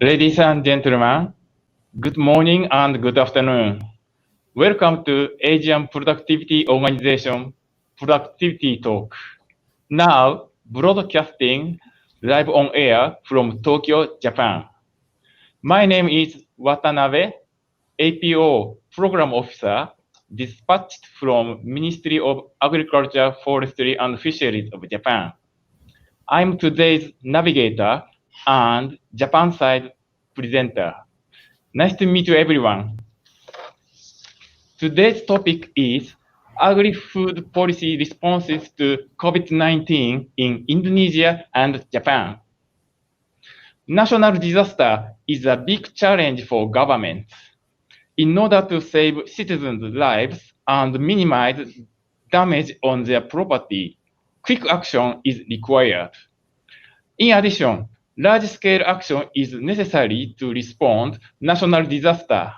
Ladies and gentlemen, good morning and good afternoon. Welcome to Asian Productivity Organization Productivity Talk. Now broadcasting live on air from Tokyo, Japan. My name is Watanabe, APO Program Officer, dispatched from Ministry of Agriculture, Forestry and Fisheries of Japan. I'm today's navigator and Japan side presenter. Nice to meet you, everyone. Today's topic is Agri-Food Policy Responses to COVID-19 in Indonesia and Japan. National disaster is a big challenge for governments. In order to save citizens' lives and minimize damage on their property, quick action is required. In addition, large-scale action is necessary to respond to national disaster.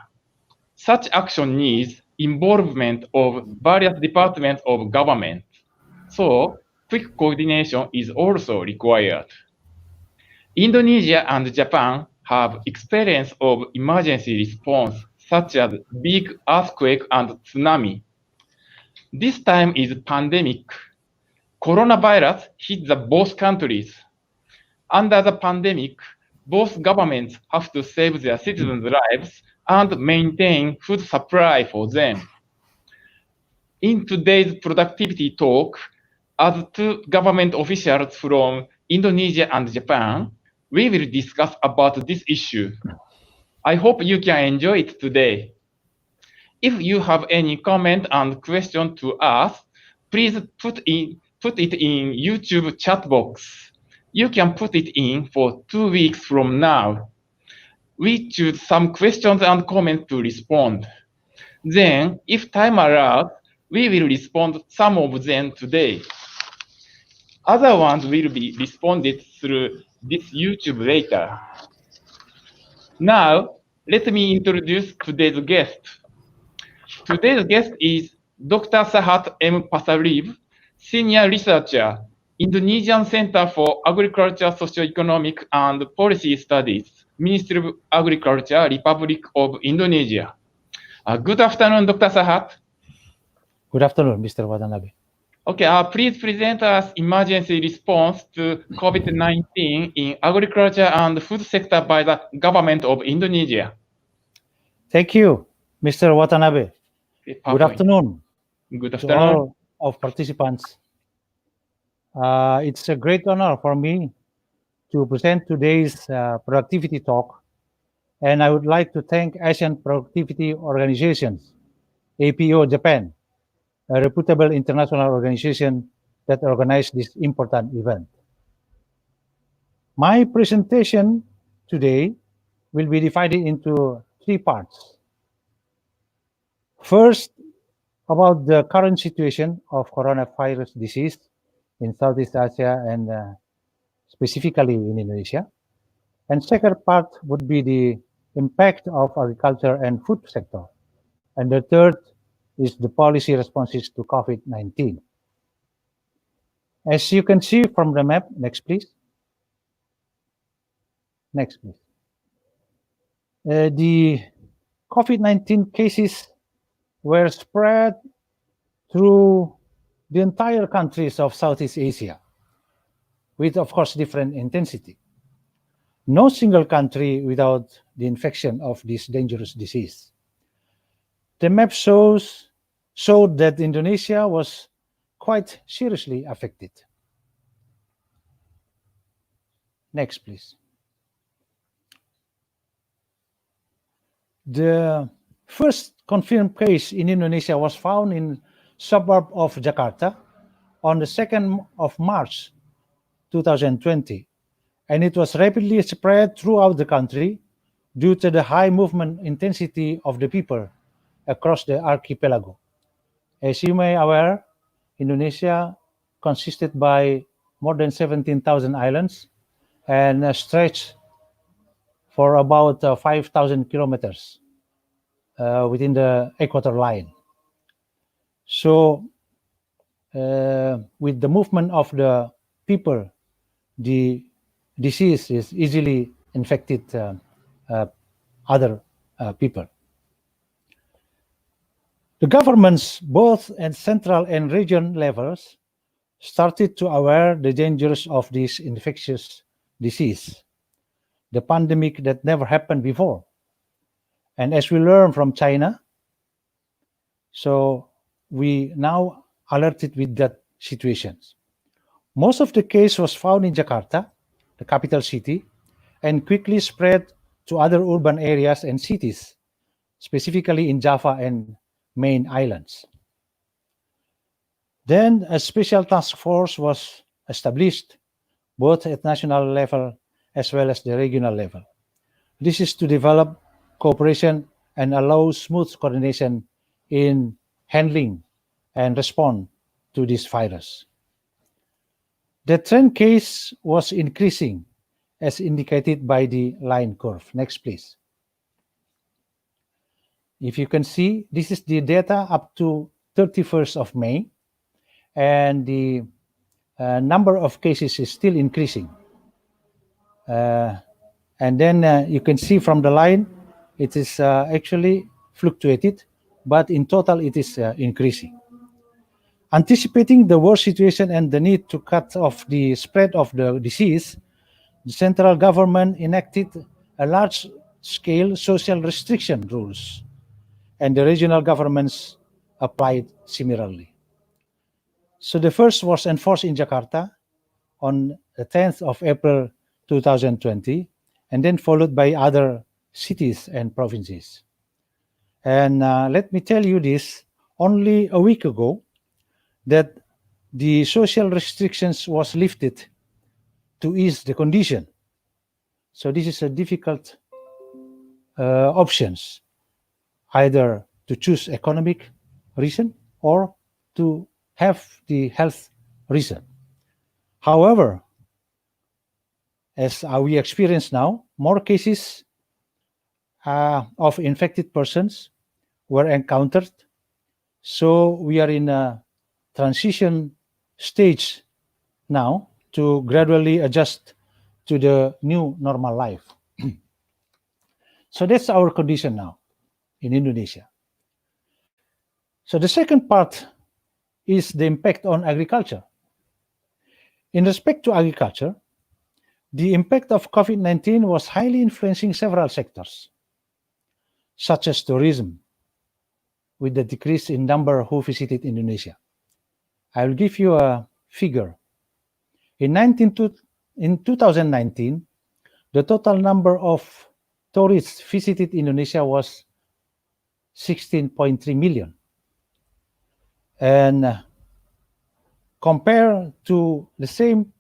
Such action needs involvement of various departments of government, so quick coordination is also required. Indonesia and Japan have experience of emergency response such as big earthquake and tsunami. This time is pandemic. Coronavirus hit both countries. Under the pandemic, both governments have to save their citizens' lives and maintain food supply for them. In today's productivity talk, as two government officials from Indonesia and Japan, we will discuss about this issue. I hope you can enjoy it today. If you have any comment and question to us, please put it in YouTube chat box. You can put it in for 2 weeks from now. We choose some questions and comments to respond. Then, if time allows, we will respond some of them today. Other ones will be responded through this YouTube later. Now, let me introduce today's guest. Today's guest is Dr. Sahat M. Pasariv, Senior Researcher, Indonesian Center for Agriculture, Socioeconomic and Policy Studies, Ministry of Agriculture, Republic of Indonesia. Good afternoon, Dr. Sahat. Good afternoon, Mr. Watanabe. Okay, please present us emergency response to COVID-19 in agriculture and food sector by the government of Indonesia. Thank you, Mr. Watanabe. Okay, Good afternoon. Good To afternoon. all of participants. It's a great honor for me to present today's productivity talk, and I would like to thank Asian Productivity Organizations, APO Japan, a reputable international organization that organized this important event. My presentation today will be divided into 3 parts. First, about the current situation of coronavirus disease in Southeast Asia and specifically in Indonesia. And second part would be the impact of agriculture and food sector. And the third is the policy responses to COVID-19. As you can see from the map, next please. Next please. The COVID-19 cases were spread through the entire countries of Southeast Asia, with of course different intensity. No single country without the infection of this dangerous disease. The map showed that Indonesia was quite seriously affected. Next, please. The first confirmed case in Indonesia was found in suburb of Jakarta on the 2nd of March 2020, and it was rapidly spread throughout the country due to the high movement intensity of the people across the archipelago. As you may be aware, Indonesia consisted by more than 17,000 islands and stretch for about 5,000 kilometers within the equator line. So with the movement of the people, the disease is easily infected other people. The governments, both at central and region levels, started to aware the dangers of this infectious disease, the pandemic that never happened before. And as we learn from China, so we now alerted with that situations. Most of the case was found in Jakarta, the capital city, and quickly spread to other urban areas and cities, specifically in Java and main islands. Then a special task force was established, both at national level as well as the regional level. This is to develop cooperation and allow smooth coordination in handling and respond to this virus. The trend case was increasing as indicated by the line curve. Next, please. If you can see, this is the data up to 31st of May, and the number of cases is still increasing. And then you can see from the line, it is actually fluctuated, but in total it is increasing. Anticipating the worst situation and the need to cut off the spread of the disease, the central government enacted a large-scale social restriction rules, and the regional governments applied similarly. So the first was enforced in Jakarta on the 10th of April 2020, and then followed by other cities and provinces. And let me tell you this, only a week ago, that the social restrictions was lifted to ease the condition. So this is a difficult options, either to choose economic reason or to have the health reason. However, as we experience now, more cases of infected persons were encountered. So we are in a transition stage now to gradually adjust to the new normal life. So that's our condition now in Indonesia. So the second part is the impact on agriculture. In respect to agriculture, the impact of COVID-19 was highly influencing several sectors, such as tourism, with the decrease in number who visited Indonesia. I will give you a figure. In 2019, the total number of tourists visited Indonesia was 16.3 million. And compared to the same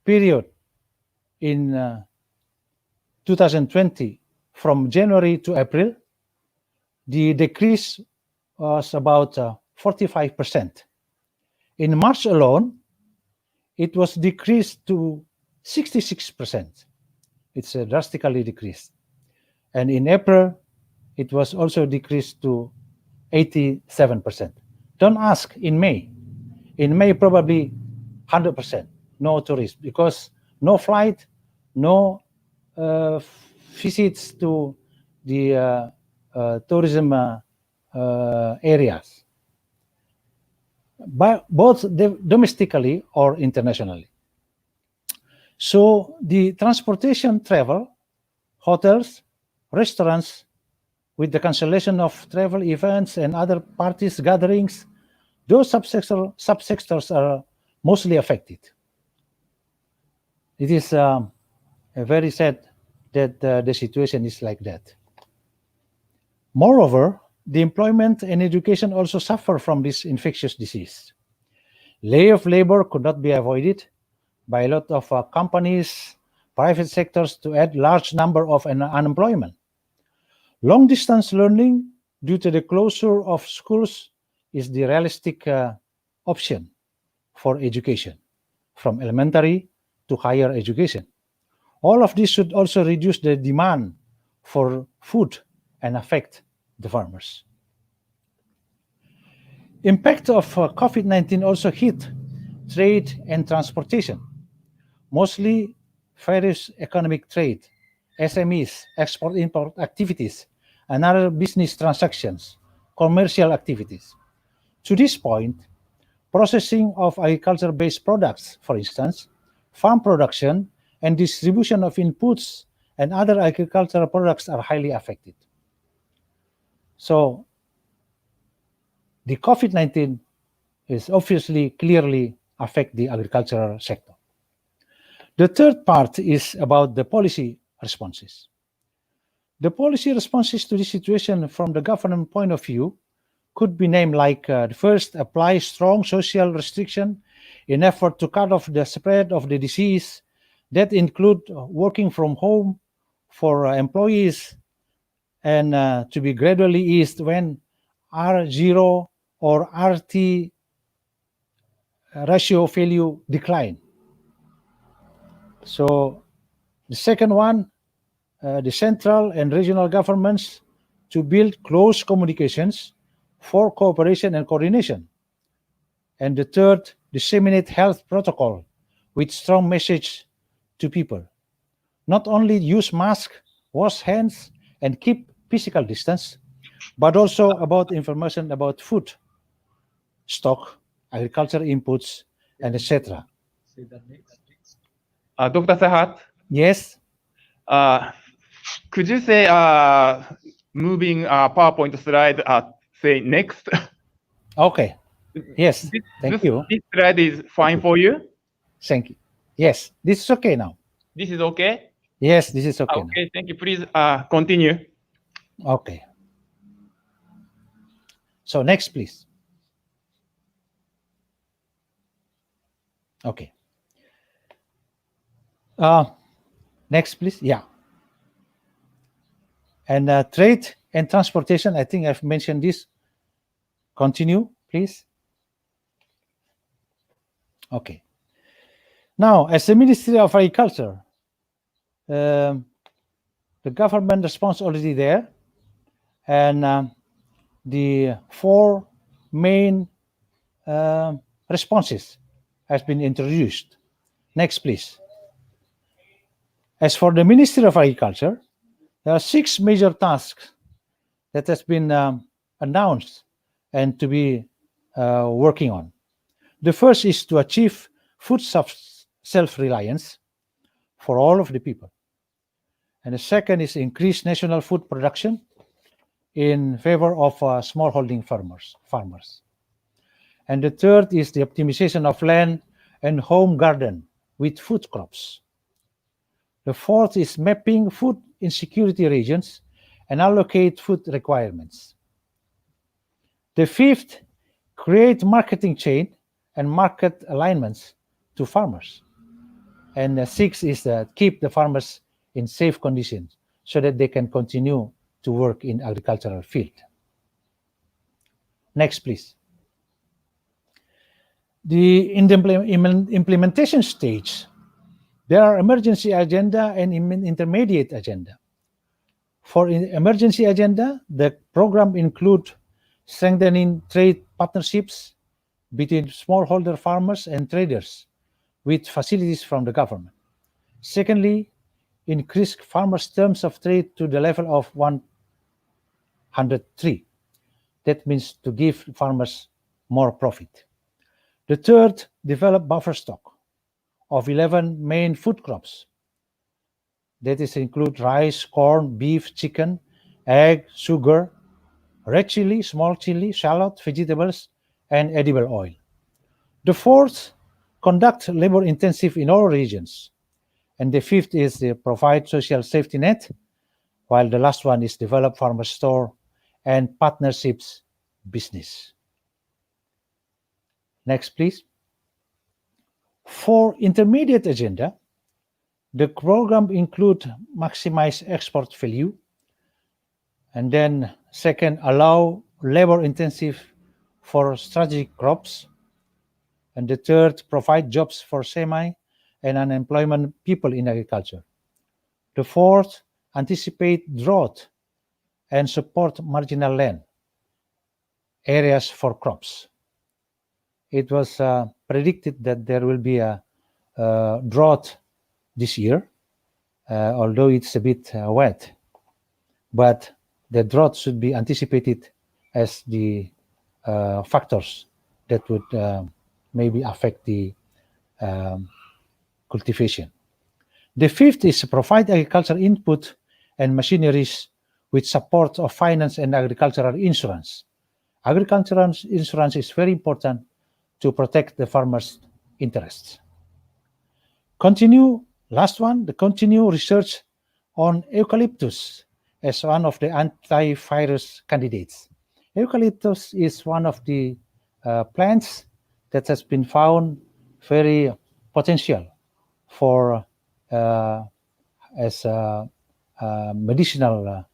period in 2020, from January to April, the decrease was about 45%. In March alone, it was decreased to 66%. It's drastically decreased. And in April, it was also decreased to 87%. Don't ask in May. In May, probably 100%, no tourists, because no flight, no visits to the tourism areas, both domestically or internationally. So the transportation, travel, hotels, restaurants, with the cancellation of travel events and other parties, gatherings, those subsectors are mostly affected. It is very sad that the situation is like that. Moreover, the employment and education also suffer from this infectious disease. Layoff labor could not be avoided by a lot of companies, private sectors to add large number of unemployment. Long-distance learning due to the closure of schools is the realistic option for education. from elementary to higher education. All of this should also reduce the demand for food and affect the farmers. Impact of COVID-19 also hit trade and transportation, mostly various economic trade, SMEs, export-import activities, and other business transactions, commercial activities. To this point, processing of agriculture-based products, for instance, farm production and distribution of inputs and other agricultural products are highly affected. So the COVID-19 is obviously clearly affect the agricultural sector. The third part is about the policy responses. The policy responses to this situation from the government point of view could be named like first, apply strong social restriction in effort to cut off the spread of the disease. That include working from home for employees and to be gradually eased when R0 or RT ratio value decline. So the second one, the central and regional governments to build close communications for cooperation and coordination. And the third, disseminate health protocol with strong message to people. Not only use mask, wash hands, and keep physical distance, but also about information about food, stock, agriculture inputs, and etc. Dr. Sahat, Yes, could you say moving PowerPoint slide, say next? okay. Yes, thank you. This slide is fine for you? Thank you. Yes, this is okay now. This is okay? Yes, this is okay Okay, thank you. Please continue. now. Okay. So next, please. Okay. Next, please. Yeah. And trade and transportation, I think I've mentioned this. Continue, please. Okay. Now, as the Ministry of Agriculture, the government response already there, and the four main responses has been introduced. Next, please. As for the Ministry of Agriculture, there are 6 major tasks that has been announced and to be working on. The first is to achieve food self-reliance for all of the people. And the second is increase national food production in favor of smallholding farmers. And the third is the optimization of land and home garden with food crops. The fourth is mapping food insecurity regions and allocate food requirements. The fifth, create marketing chain and market alignments to farmers. And the sixth is keep the farmers in safe conditions so that they can continue to work in agricultural field. Next, please. In the implementation stage, there are emergency agenda and intermediate agenda. For emergency agenda, the program include strengthening trade partnerships between smallholder farmers and traders with facilities from the government. Secondly, increase farmers' terms of trade to the level of 103. That means to give farmers more profit. The third, develop buffer stock of 11 main food crops. That is include rice, corn, beef, chicken, egg, sugar, red chili, small chili, shallot, vegetables, and edible oil. The fourth, conduct labor intensive in all regions. And the fifth is provide social safety net, while the last one is develop farmer store and partnerships business. Next, please. For intermediate agenda, the program include maximize export value, and then second, allow labor intensive for strategic crops, And the third, provide jobs for semi and unemployment people in agriculture. The fourth, anticipate drought and support marginal land areas for crops. It was predicted that there will be a drought this year, although it's a bit wet. But the drought should be anticipated as the factors that would maybe affect the cultivation. The fifth is provide agricultural input and machineries with support of finance and agricultural insurance. Agricultural insurance is very important to protect the farmers' interests. Last one, the continue research on eucalyptus as one of the antivirus candidates. Eucalyptus is one of the plants that has been found very potential for as medicinal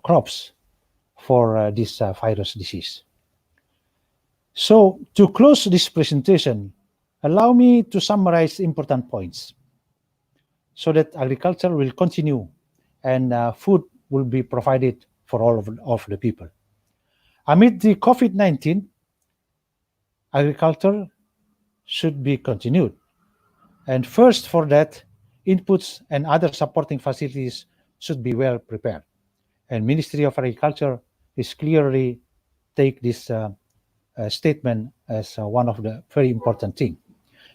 crops for this virus disease. So to close this presentation, allow me to summarize important points so that agriculture will continue and food will be provided for all of the people. Amid the COVID-19, agriculture should be continued. And first for that, inputs and other supporting facilities should be well prepared. And Ministry of Agriculture is clearly take this statement as one of the very important things.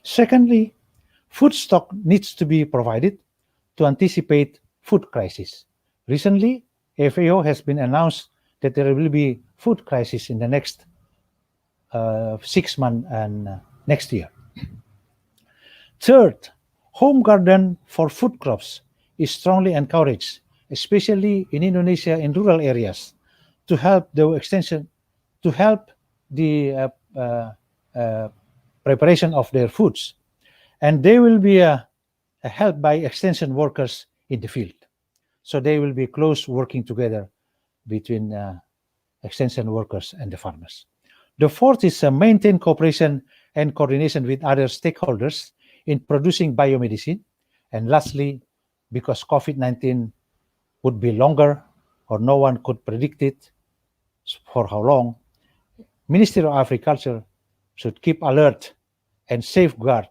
Secondly, food stock needs to be provided to anticipate food crisis. Recently, FAO has been announced that there will be food crisis in the next 6 months and next year. Third, home garden for food crops is strongly encouraged, especially in Indonesia in rural areas, to help the preparation of their foods, and they will be helped by extension workers in the field. So they will be close working together between extension workers and the farmers. The fourth is maintain cooperation and coordination with other stakeholders in producing biomedicine. And lastly, because COVID-19 would be longer or no one could predict it for how long, Ministry of Agriculture should keep alert and safeguard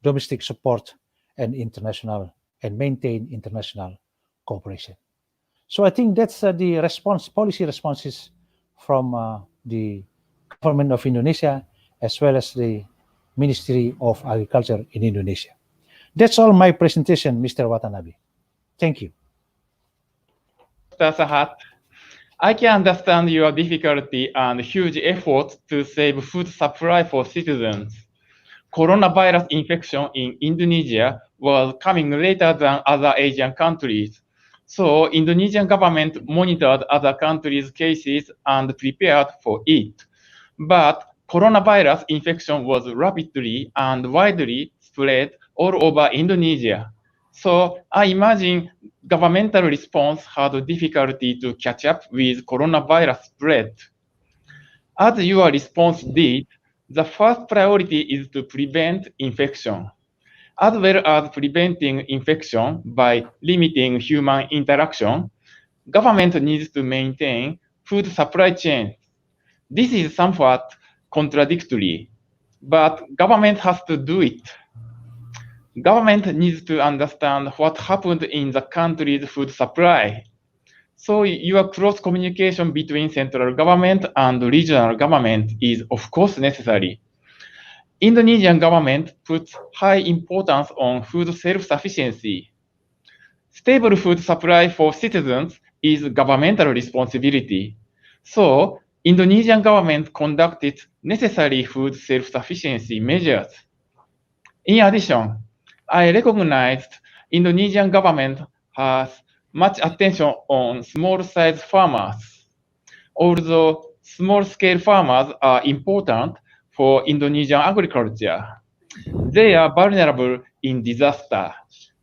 domestic support and maintain international cooperation. So I think that's the policy responses from the government of Indonesia as well as the Ministry of Agriculture in Indonesia. That's all my presentation, Mr. Watanabe. Thank you. Dr. Sahat, I can understand your difficulty and huge efforts to save food supply for citizens. Coronavirus infection in Indonesia was coming later than other Asian countries. So Indonesian government monitored other countries' cases and prepared for it. But coronavirus infection was rapidly and widely spread all over Indonesia. So I imagine governmental response had difficulty to catch up with coronavirus spread. As your response did, the first priority is to prevent infection, as well as preventing infection by limiting human interaction. Government needs to maintain food supply chain. This is somewhat contradictory, but government has to do it. Government needs to understand what happened in the country's food supply. So your close communication between central government and regional government is of course necessary. Indonesian government puts high importance on food self-sufficiency. Stable food supply for citizens is governmental responsibility. So Indonesian government conducted necessary food self-sufficiency measures. In addition, I recognized Indonesian government has much attention on small-sized farmers. Although small-scale farmers are important for Indonesian agriculture, they are vulnerable in disaster.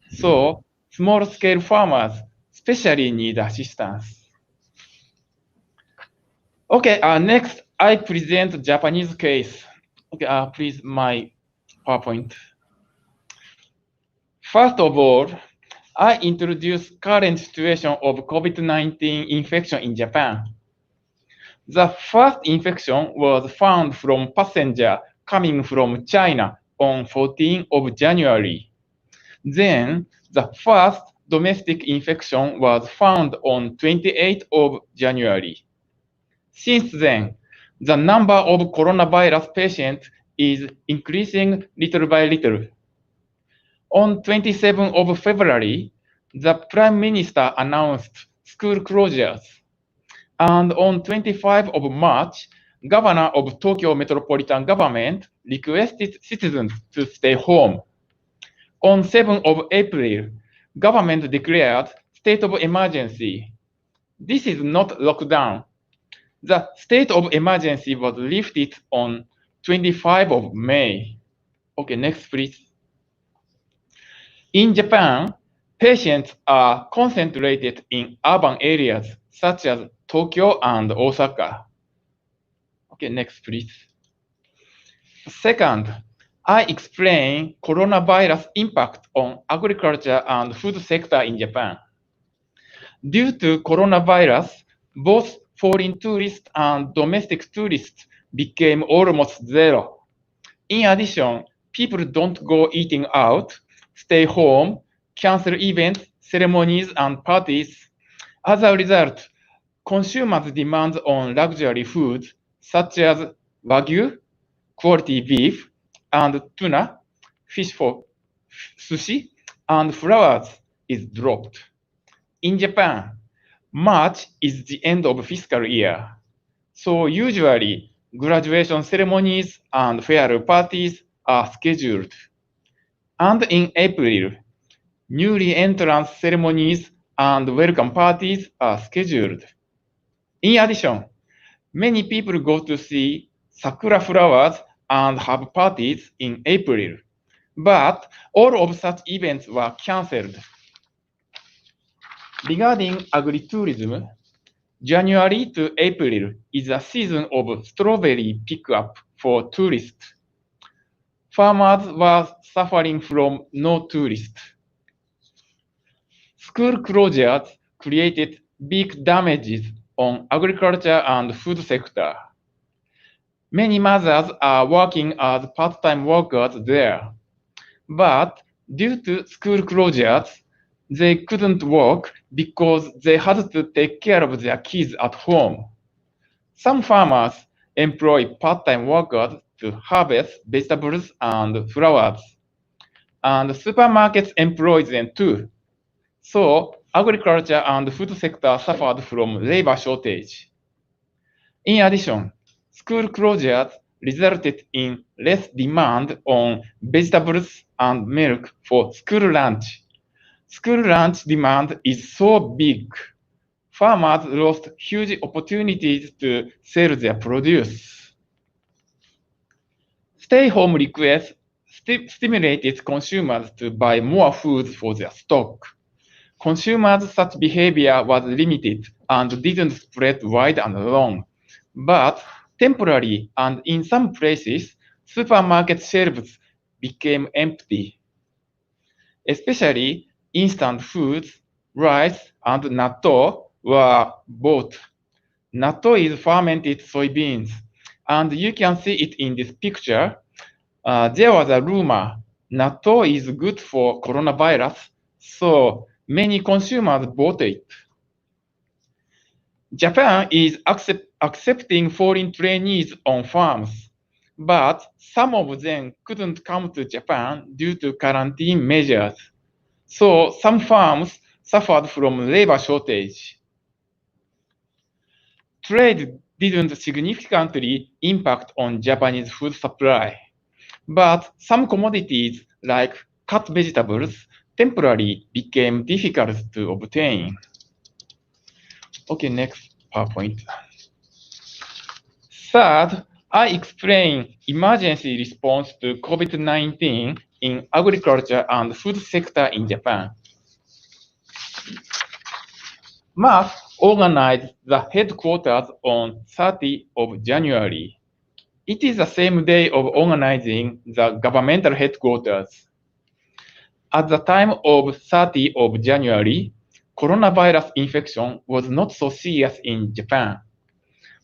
So small-scale farmers especially need assistance. Okay, next I present Japanese case. Okay, please, my PowerPoint. First of all, I introduce current situation of COVID-19 infection in Japan. The first infection was found from passenger coming from China on 14th of January. Then, the first domestic infection was found on 28th of January. Since then, the number of coronavirus patients is increasing little by little. On 27th of February, the Prime Minister announced school closures. And on 25th of March, Governor of Tokyo Metropolitan Government requested citizens to stay home. On 7th of April, government declared state of emergency. This is not lockdown. The state of emergency was lifted on 25th of May. Okay, next please. In Japan, patients are concentrated in urban areas such as Tokyo and Osaka. Okay, next please. Second, I explain coronavirus impact on agriculture and food sector in Japan. Due to coronavirus, both foreign tourists and domestic tourists became almost zero. In addition, people don't go eating out, stay home, cancel events, ceremonies, and parties. As a result, consumers' demand on luxury foods such as wagyu, quality beef, and tuna, fish for sushi, and flowers is dropped. In Japan, March is the end of fiscal year. So usually, graduation ceremonies and farewell parties are scheduled. And in April, newly entrance ceremonies and welcome parties are scheduled. In addition, many people go to see sakura flowers and have parties in April, but all of such events were cancelled. Regarding agritourism, January to April is a season of strawberry pickup for tourists. Farmers were suffering from no tourists. School closures created big damages on agriculture and food sector. Many mothers are working as part-time workers there. But due to school closures, they couldn't work because they had to take care of their kids at home. Some farmers employ part-time workers to harvest vegetables and flowers. And supermarkets employ them too. So agriculture and food sector suffered from labor shortage. In addition, school closures resulted in less demand on vegetables and milk for school lunch. School lunch demand is so big, farmers lost huge opportunities to sell their produce. Stay-home requests stimulated consumers to buy more food for their stock. Consumers' such behavior was limited and didn't spread wide and long. But temporarily and in some places, supermarket shelves became empty. Especially instant foods, rice, and natto were bought. Natto is fermented soybeans, and you can see it in this picture. There was a rumor natto is good for coronavirus, so many consumers bought it. Japan is accepting foreign trainees on farms, but some of them couldn't come to Japan due to quarantine measures. So some farms suffered from labor shortage. Trade didn't significantly impact on Japanese food supply, but some commodities like cut vegetables temporarily became difficult to obtain. Okay, next PowerPoint. Third, I explain emergency response to COVID-19 in agriculture and food sector in Japan. MAS organized the headquarters on 30th of January. It is the same day of organizing the governmental headquarters. At the time of 30th of January, coronavirus infection was not so serious in Japan.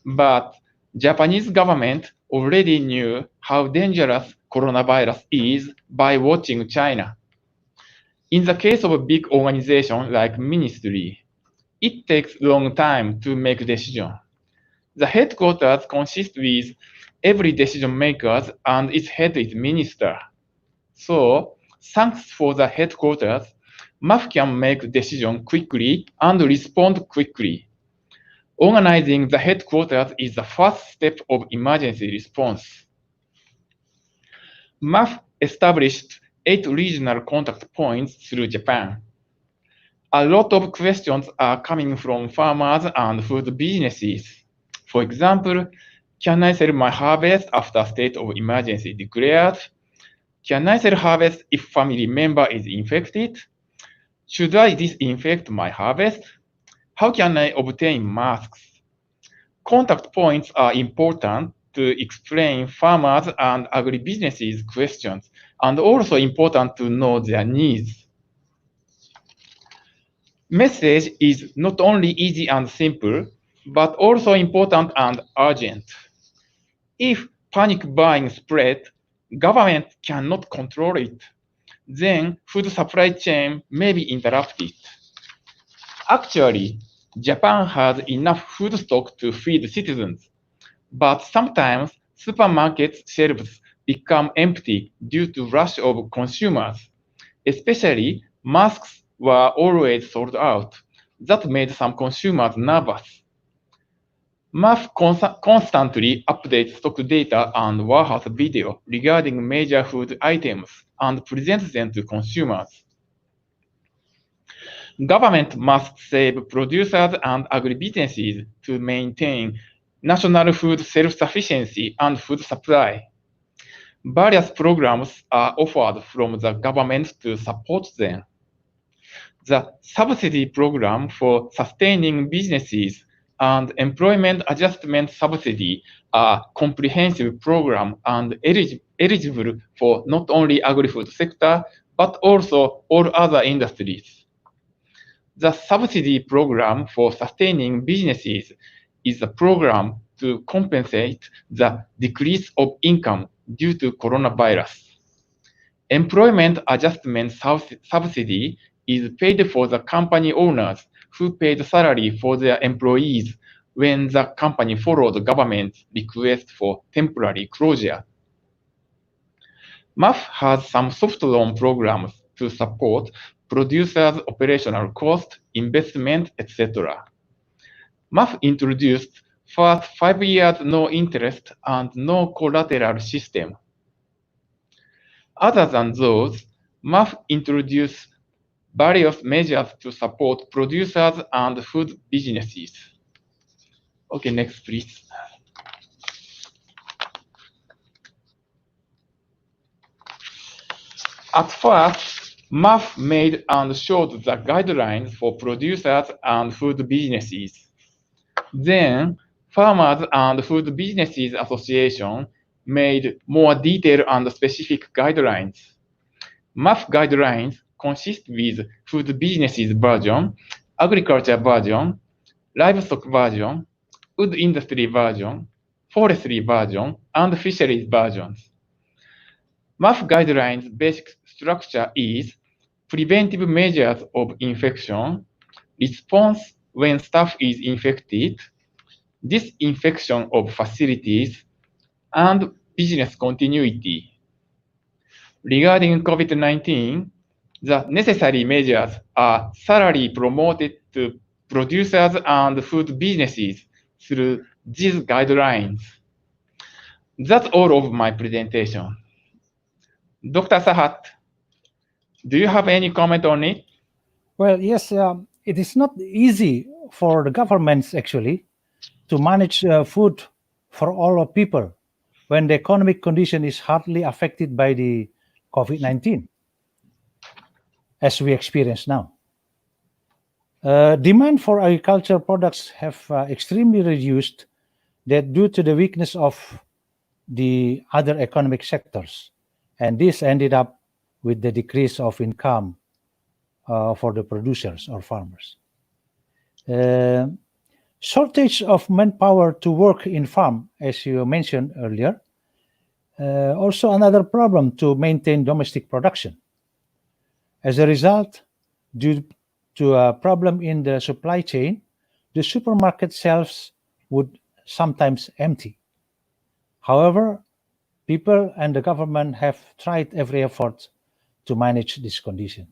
But Japanese government already knew how dangerous coronavirus is by watching China. In the case of a big organization like ministry, it takes long time to make decision. The headquarters consists with every decision makers and its head is minister. So, thanks for the headquarters, MAF can make decision quickly and respond quickly. Organizing the headquarters is the first step of emergency response. MAF established 8 regional contact points through Japan. A lot of questions are coming from farmers and food businesses. For example, can I sell my harvest after state of emergency declared? Can I sell harvest if family member is infected? Should I disinfect my harvest? How can I obtain masks? Contact points are important to explain farmers and agribusinesses questions, and also important to know their needs. Message is not only easy and simple, but also important and urgent. If panic buying spread, government cannot control it. Then food supply chain may be interrupted. Actually, Japan has enough food stock to feed citizens, but sometimes supermarket shelves become empty due to rush of consumers. Especially, masks were always sold out. That made some consumers nervous. MAF constantly updates stock data and warehouse video regarding major food items and presents them to consumers. Government must save producers and agribusinesses to maintain national food self-sufficiency and food supply. Various programs are offered from the government to support them. The subsidy program for sustaining businesses and employment adjustment subsidy are comprehensive program and eligible for not only agri-food sector, but also all other industries. The subsidy program for sustaining businesses is a program to compensate the decrease of income due to coronavirus. Employment adjustment subsidy is paid for the company owners who paid salary for their employees when the company followed the government's request for temporary closure. MAF has some soft loan programs to support producers' operational cost, investment, etc. MAF introduced first 5 years no interest and no collateral system. Other than those, MAF introduced various measures to support producers and food businesses. Okay, next please. At first, MAF made and showed the guidelines for producers and food businesses. Then, Farmers and Food Businesses Association made more detailed and specific guidelines. MAF guidelines consist with food businesses version, agriculture version, livestock version, wood industry version, forestry version, and fisheries versions. MAF guidelines basic structure is preventive measures of infection, response when staff is infected, disinfection of facilities, and business continuity. Regarding COVID-19, the necessary measures are thoroughly promoted to producers and food businesses through these guidelines. That's all of my presentation. Dr. Sahat, do you have any comment on it? Well, yes, it is not easy for the governments actually to manage food for all of people when the economic condition is hardly affected by the COVID-19, as we experience now. Demand for agricultural products have extremely reduced that due to the weakness of the other economic sectors. And this ended up with the decrease of income for the producers or farmers. Shortage of manpower to work in farm, as you mentioned earlier, also another problem to maintain domestic production. As a result, due to a problem in the supply chain, the supermarket shelves would sometimes empty. However, people and the government have tried every effort to manage this condition.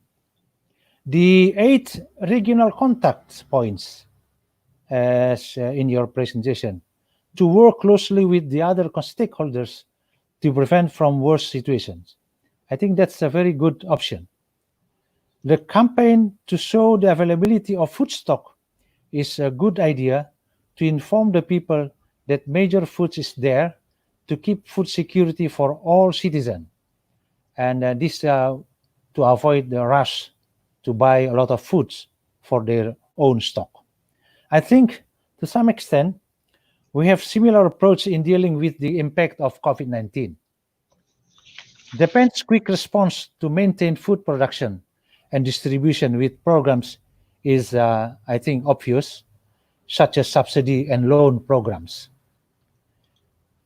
The 8 regional contact points, as in your presentation, to work closely with the other stakeholders to prevent from worse situations. I think that's a very good option. The campaign to show the availability of food stock is a good idea to inform the people that major foods is there to keep food security for all citizens. And this to avoid the rush to buy a lot of foods for their own stock. I think to some extent, we have similar approach in dealing with the impact of COVID-19. Japan's quick response to maintain food production and distribution with programs is, I think, obvious, such as subsidy and loan programs.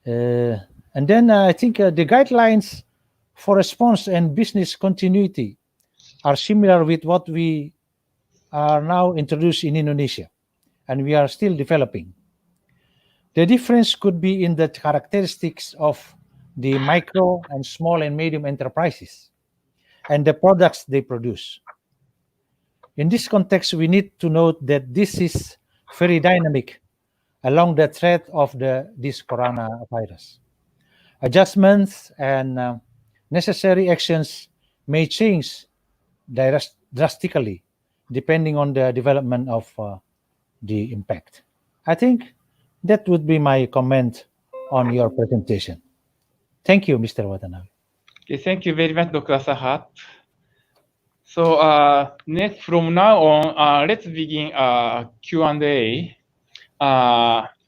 And then I think the guidelines for response and business continuity are similar with what we are now introduced in Indonesia, and we are still developing. The difference could be in the characteristics of the micro and small and medium enterprises and the products they produce. In this context, we need to note that this is very dynamic along the thread of this coronavirus. Adjustments and necessary actions may change drastically depending on the development of the impact. I think that would be my comment on your presentation. Thank you, Mr. Watanabe. Okay, thank you very much, Dr. Sahat. So next, from now on, let's begin Q&A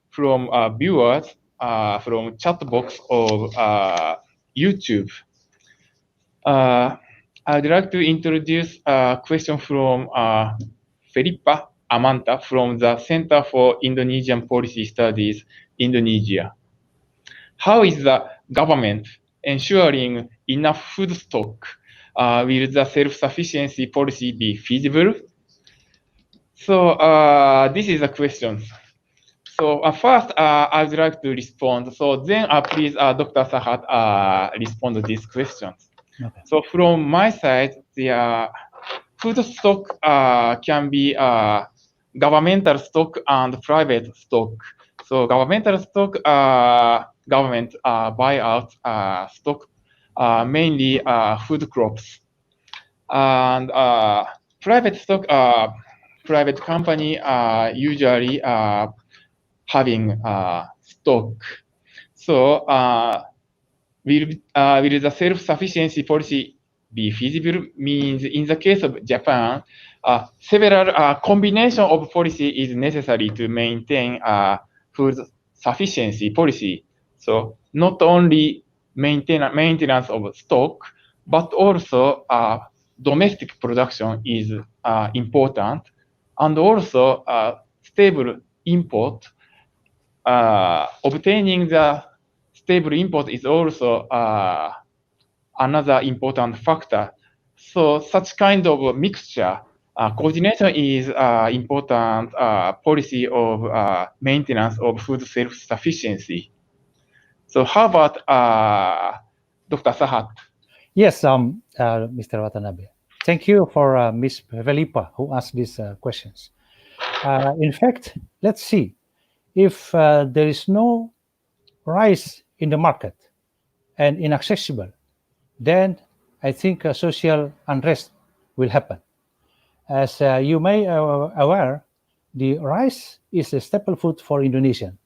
from viewers from chat box of YouTube. I'd like to introduce a question from Felipa Amanta from the Center for Indonesian Policy Studies, Indonesia. How is the government ensuring enough food stock? Will the self-sufficiency policy be feasible? So this is a question. So first, I would like to respond. So then please, Dr. Sahat, respond to these questions. Okay. So from my side, the food stock can be governmental stock and private stock. So governmental stock, government buyout stock, mainly food crops. And private stock, private company usually having stock. So will the self-sufficiency policy be feasible? Means in the case of Japan, several combination of policy is necessary to maintain food sufficiency policy. So not only maintenance of stock, but also domestic production is important, and also stable import. Obtaining the stable import is also another important factor. So such kind of mixture, coordination is important policy of maintenance of food self-sufficiency. So how about Dr. Sahat? Yes, Mr. Watanabe. Thank you for Ms. Felipa who asked these questions. In fact, let's see. If there is no rice in the market and inaccessible, then I think social unrest will happen. As you may aware, the rice is a staple food for Indonesian.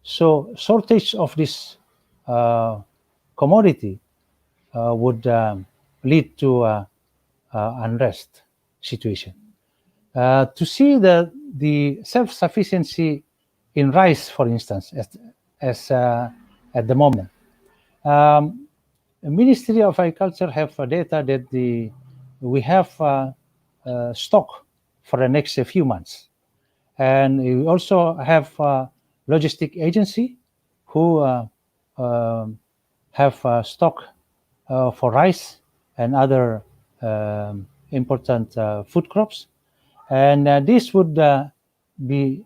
So shortage of this commodity would lead to unrest situation. To see the self-sufficiency in rice, for instance, as at the moment, The Ministry of Agriculture have data that we have stock for the next few months, and we also have logistic agency who have stock for rice and other important food crops, and this would be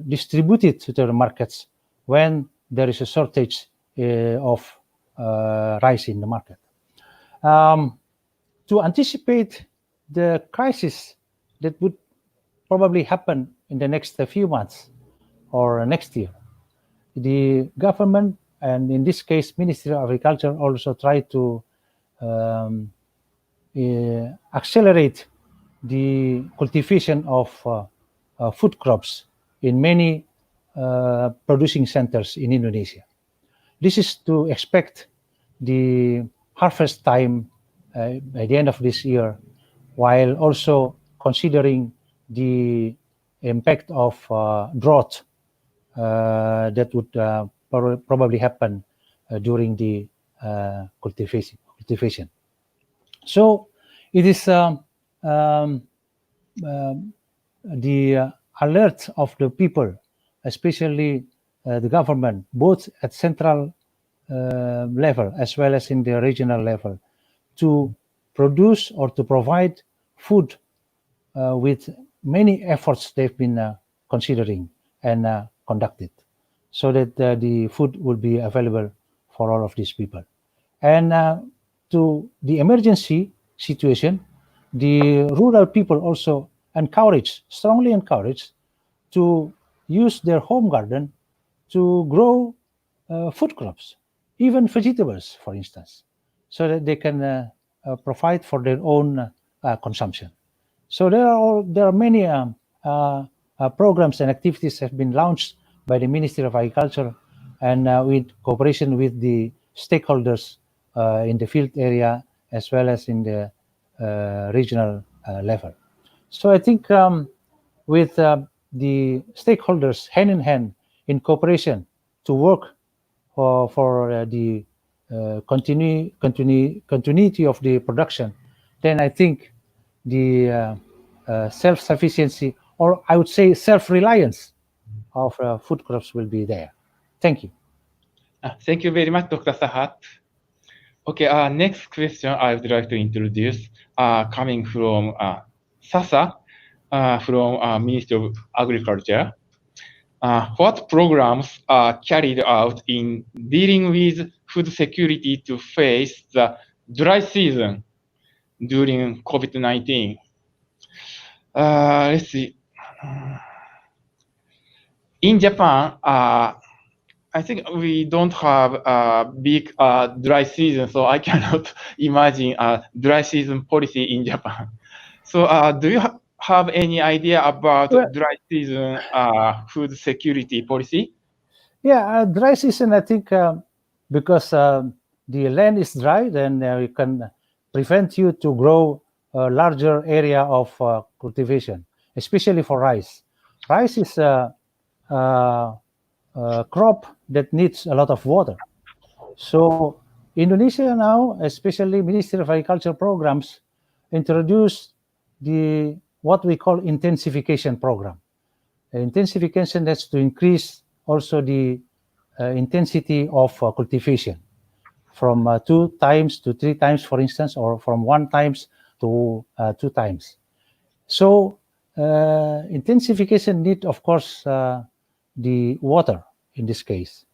distributed to the markets when there is a shortage of rice in the market. To anticipate the crisis that would probably happen in the next few months or next year, the government, and in this case, Ministry of Agriculture, also try to accelerate the cultivation of food crops in many producing centers in Indonesia. This is to expect the harvest time by the end of this year, while also considering the impact of drought that would probably happen during the cultivation. So it is the alert of the people, especially the government, both at central level as well as in the regional level, to produce or to provide food with many efforts they've been considering and conducted, so that the food will be available for all of these people. And to the emergency situation, the rural people also strongly encouraged to use their home garden to grow food crops, even vegetables, for instance, so that they can provide for their own consumption. So there are many programs and activities have been launched by the Ministry of Agriculture, and with cooperation with the stakeholders in the field area as well as in the regional level. So I think with the stakeholders hand in hand in cooperation to work for the continuity of the production, then I think the self-sufficiency, or I would say self-reliance of food crops will be there. Thank you. Thank you very much, Dr. Sahat. Okay, next question I would like to introduce coming from Sasa from Ministry of Agriculture. What programs are carried out in dealing with food security to face the dry season during COVID-19? Let's see. In Japan, I think we don't have a big dry season, so I cannot imagine a dry season policy in Japan. So do you have any idea about dry season food security policy? Yeah, dry season, I think, because the land is dry, then it can prevent you to grow a larger area of cultivation, especially for rice. Rice is a crop that needs a lot of water. So Indonesia now, especially Ministry of Agriculture programs, introduced what we call intensification program. Intensification, that's to increase also the intensity of cultivation from 2 times to 3 times, for instance, or from 1 times to 2 times. So intensification need, of course, the water in this case.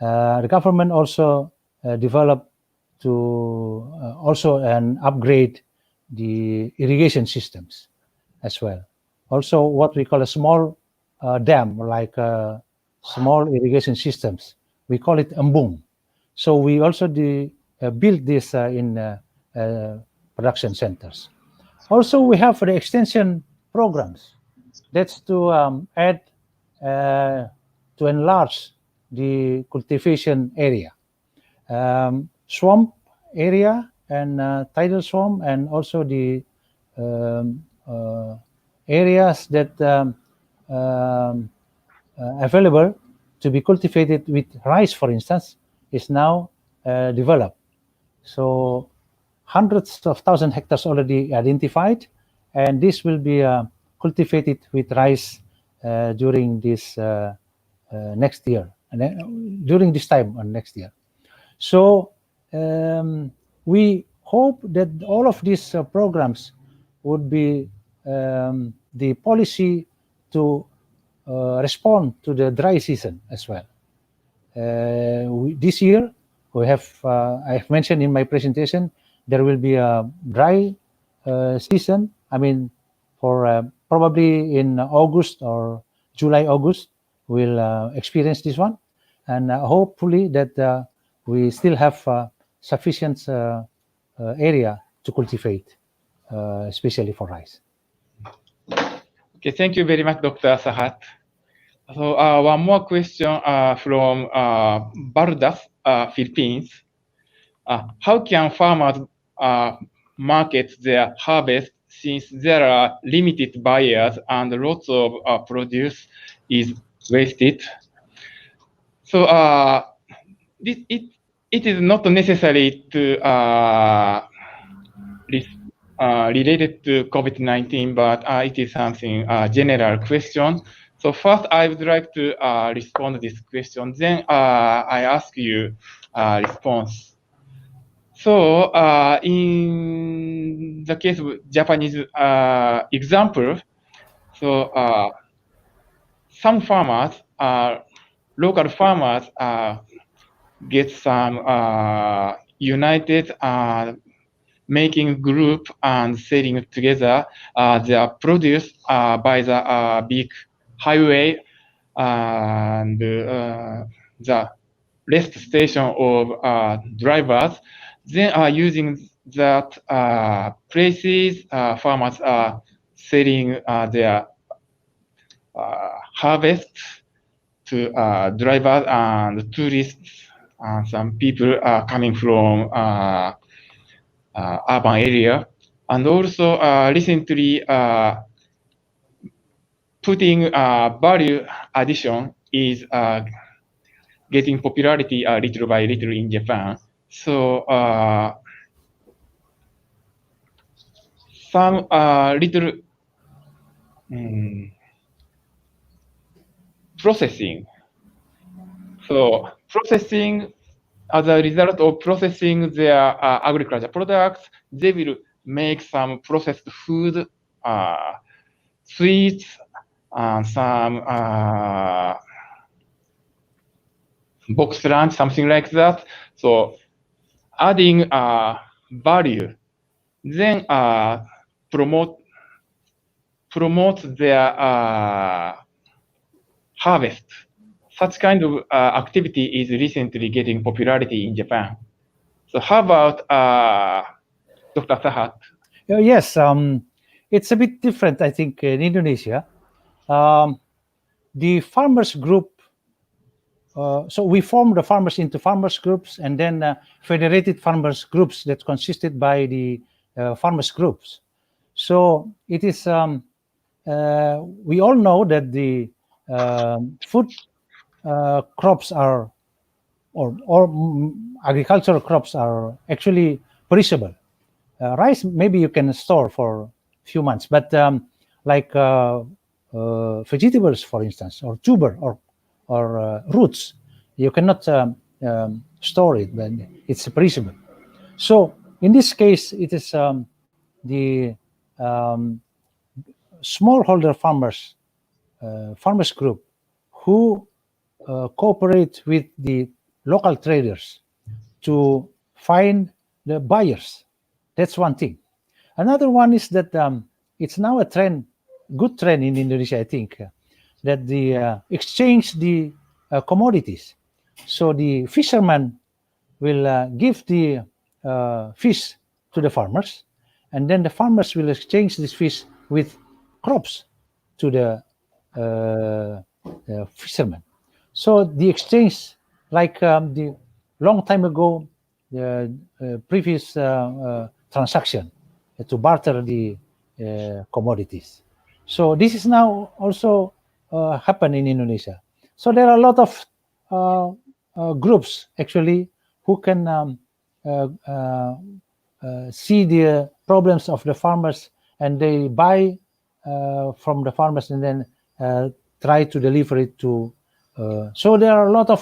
The government also developed to also upgrade the irrigation systems as well. Also, what we call a small dam, like small irrigation systems. We call it embung. So we also build this in production centers. Also, we have the extension programs. That's to add, to enlarge the cultivation area. Swamp area and tidal swamp, and also the areas that available to be cultivated with rice, for instance, is now developed. So hundreds of thousand hectares already identified, and this will be cultivated with rice during this next year, and during this time on next year. So we hope that all of these programs would be the policy to respond to the dry season as well. This year, we have, I have mentioned in my presentation, there will be a dry season. I mean, for probably in August or July, August, we'll experience this one. And hopefully that we still have sufficient area to cultivate, especially for rice. Okay, thank you very much, Dr. Sahat. So one more question from Bardas, Philippines. How can farmers market their harvest since there are limited buyers and lots of produce is wasted? So it is not necessary to related to COVID-19, but it is something general question. So first, I would like to respond to this question. Then I ask you response. So in the case of Japanese example, so some farmers, local farmers, get some united making group and selling together their produce by the big highway and the rest station of drivers. Then using that places, farmers are selling their harvest to drivers and tourists and some people coming from urban area. And also recently putting value addition is getting popularity little by little in Japan. So some little processing. So processing, as a result of processing their agriculture products, they will make some processed food, sweets, and some box lunch, something like that. So adding value, then promote their harvest. Such kind of activity is recently getting popularity in Japan. So how about Dr. Sahat? Yes, it's a bit different, I think, in Indonesia. The farmers group, so we formed the farmers into farmers groups and then federated farmers groups that consisted by the farmers groups. So it is, we all know that the food crops are, or agricultural crops are actually perishable. Rice, maybe you can store for a few months, but like vegetables, for instance, or tuber or roots, you cannot store it, but it's perishable. So in this case, it is the smallholder farmers, farmers group, who cooperate with the local traders to find the buyers. That's one thing. Another one is that it's now a trend, good trend in Indonesia, I think, that the exchange the commodities. So the fisherman will give the fish to the farmers, and then the farmers will exchange this fish with crops to the fishermen. So the exchange, like the long time ago, the previous transaction to barter the commodities. So this is now also happen in Indonesia. So there are a lot of groups actually who can see the problems of the farmers, and they buy from the farmers and then try to deliver it to. So there are a lot of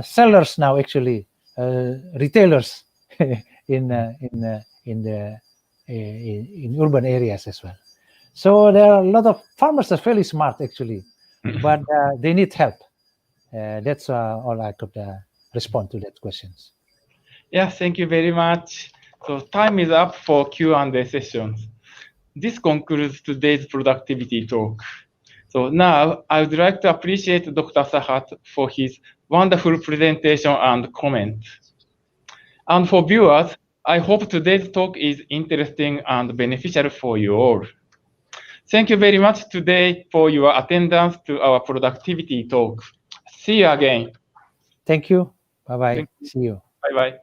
sellers now, actually, retailers in urban areas as well. So there are a lot of farmers are fairly smart, actually, but they need help. That's all I could respond to that questions. Yeah, thank you very much. So time is up for Q&A sessions. This concludes today's productivity talk. So now I would like to appreciate Dr. Sahat for his wonderful presentation and comment. And for viewers, I hope today's talk is interesting and beneficial for you all. Thank you very much today for your attendance to our productivity talk. See you again. Thank you. Bye-bye. See you. Bye-bye.